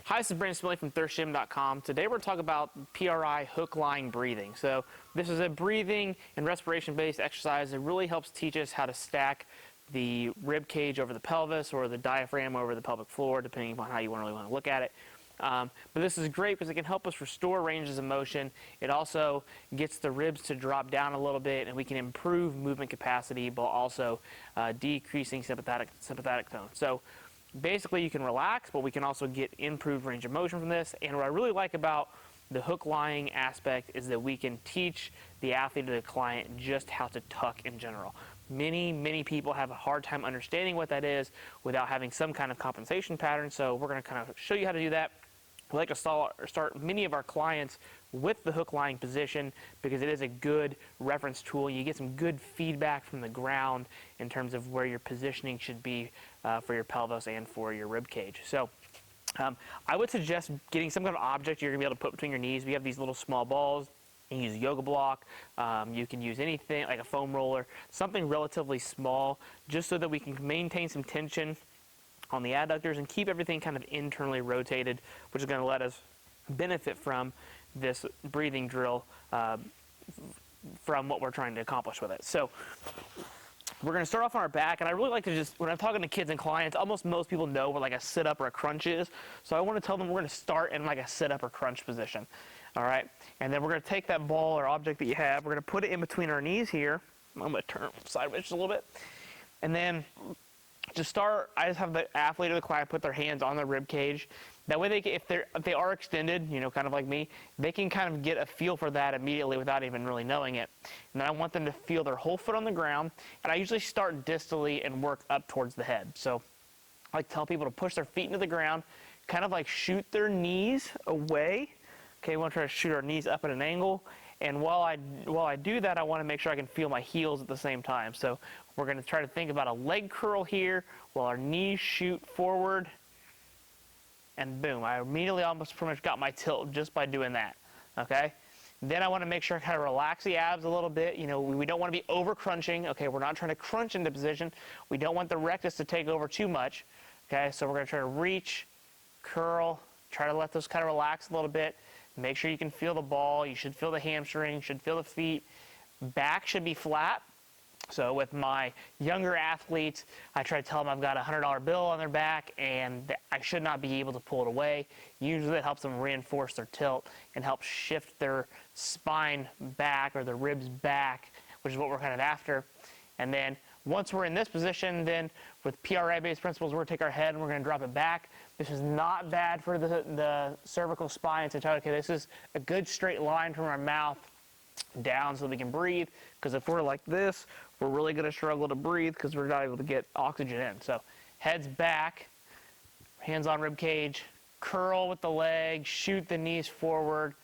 Hi, this is Brandon Smiley from thirstgym.com. Today we're going to talk about PRI Hooklying Breathing. So this is a breathing and respiration-based exercise that really helps teach us how to stack the rib cage over the pelvis or the diaphragm over the pelvic floor, depending upon how you really want to look at it. But this is great because it can help us restore ranges of motion. It also gets the ribs to drop down a little bit, and we can improve movement capacity while also decreasing sympathetic tone. So basically you can relax, but we can also get improved range of motion from this. And what I really like about the hook lying aspect is that we can teach the athlete or the client just how to tuck in general. Many people have a hard time understanding what that is without having some kind of compensation pattern. So we're going to kind of show you how to do that. We like to start many of our clients with the hook lying position because it is a good reference tool. You get some good feedback from the ground in terms of where your positioning should be for your pelvis and for your rib cage. So I would suggest getting some kind of object you're going to be able to put between your knees. We have these little small balls. You can use a yoga block. You can use anything like a foam roller, something relatively small, just so that we can maintain some tension on the adductors and keep everything kind of internally rotated, which is going to let us benefit from this breathing drill from what we're trying to accomplish with it. So we're going to start off on our back, and I really like to just, when I'm talking to kids and clients, almost most people know what like a sit-up or a crunch is. So I want to tell them we're going to start in like a sit-up or crunch position. All right, and then we're going to take that ball or object that you have, we're going to put it in between our knees here. I'm going to turn sideways just a little bit. And then to start, I just have the athlete or the client put their hands on the rib cage. That way, if they are extended, you know, kind of like me, they can kind of get a feel for that immediately without even really knowing it. And then I want them to feel their whole foot on the ground. And I usually start distally and work up towards the head. So I like to tell people to push their feet into the ground, kind of like shoot their knees away. Okay, we want to try to shoot our knees up at an angle. And while I do that, I want to make sure I can feel my heels at the same time. So we're going to try to think about a leg curl here while our knees shoot forward. And boom, I immediately almost pretty much got my tilt just by doing that. Okay? Then I want to make sure I kind of relax the abs a little bit. You know, we don't want to be over crunching. Okay, we're not trying to crunch into position. We don't want the rectus to take over too much. Okay, so we're going to try to reach, curl, try to let those kind of relax a little bit. Make sure you can feel the ball. You should feel the hamstring, should feel the feet. Back should be flat. So with my younger athletes, I try to tell them I've got a $100 bill on their back and I should not be able to pull it away. Usually that helps them reinforce their tilt and help shift their spine back or their ribs back, which is what we're kind of after. And then once we're in this position, then with PRI-based principles, we're going to take our head and we're going to drop it back. This is not bad for the cervical spine. So okay, this is a good straight line from our mouth down so we can breathe. Because if we're like this, we're really going to struggle to breathe because we're not able to get oxygen in. So heads back, hands on rib cage, curl with the leg, shoot the knees forward,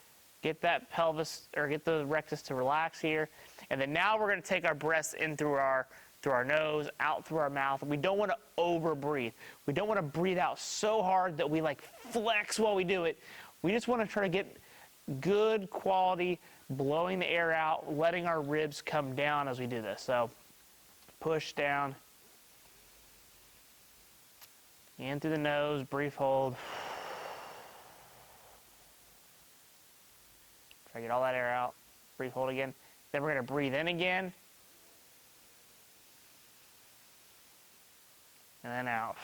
get that pelvis or get the rectus to relax here. And then now we're going to take our breaths in through our nose, out through our mouth. We don't want to over breathe. We don't want to breathe out so hard that we like flex while we do it. We just want to try to get good quality blowing the air out, letting our ribs come down as we do this. So push down, in through the nose, brief hold. Try to get all that air out, brief hold again. Then we're going to breathe in again. And then out.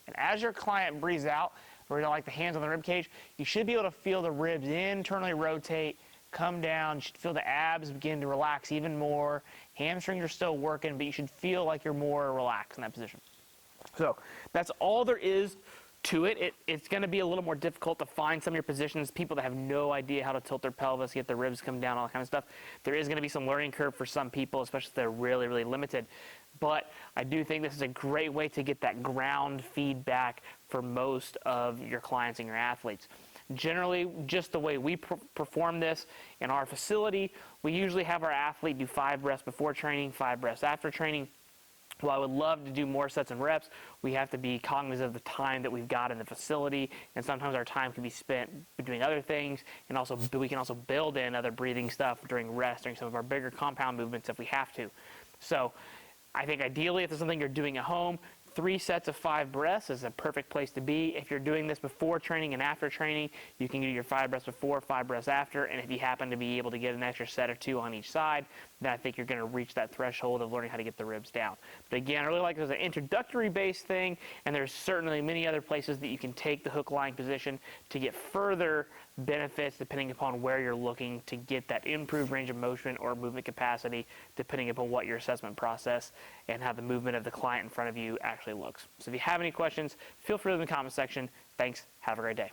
And as your client breathes out, or you don't like the hands on the rib cage, you should be able to feel the ribs internally rotate, come down. You should feel the abs begin to relax even more. Hamstrings are still working, but you should feel like you're more relaxed in that position. So that's all there is to it. It's going to be a little more difficult to find some of your positions. People that have no idea how to tilt their pelvis, get their ribs come down, all that kind of stuff. There is going to be some learning curve for some people, especially if they're really, really limited. But I do think this is a great way to get that ground feedback for most of your clients and your athletes. Generally, just the way we perform this in our facility, we usually have our athlete do 5 breaths before training, 5 breaths after training. While I would love to do more sets and reps, we have to be cognizant of the time that we've got in the facility, and sometimes our time can be spent doing other things, and also we can also build in other breathing stuff during rest, during some of our bigger compound movements if we have to. So I think ideally, if there's something you're doing at home, 3 sets of 5 breaths is a perfect place to be. If you're doing this before training and after training, you can do your 5 breaths before, 5 breaths after, and if you happen to be able to get an extra set or 2 on each side, then I think you're going to reach that threshold of learning how to get the ribs down. But again, I really like it as an introductory based thing, and there's certainly many other places that you can take the hook lying position to get further benefits depending upon where you're looking to get that improved range of motion or movement capacity, depending upon what your assessment process and how the movement of the client in front of you actually looks. So if you have any questions, feel free to leave in the comment section. Thanks. Have a great day.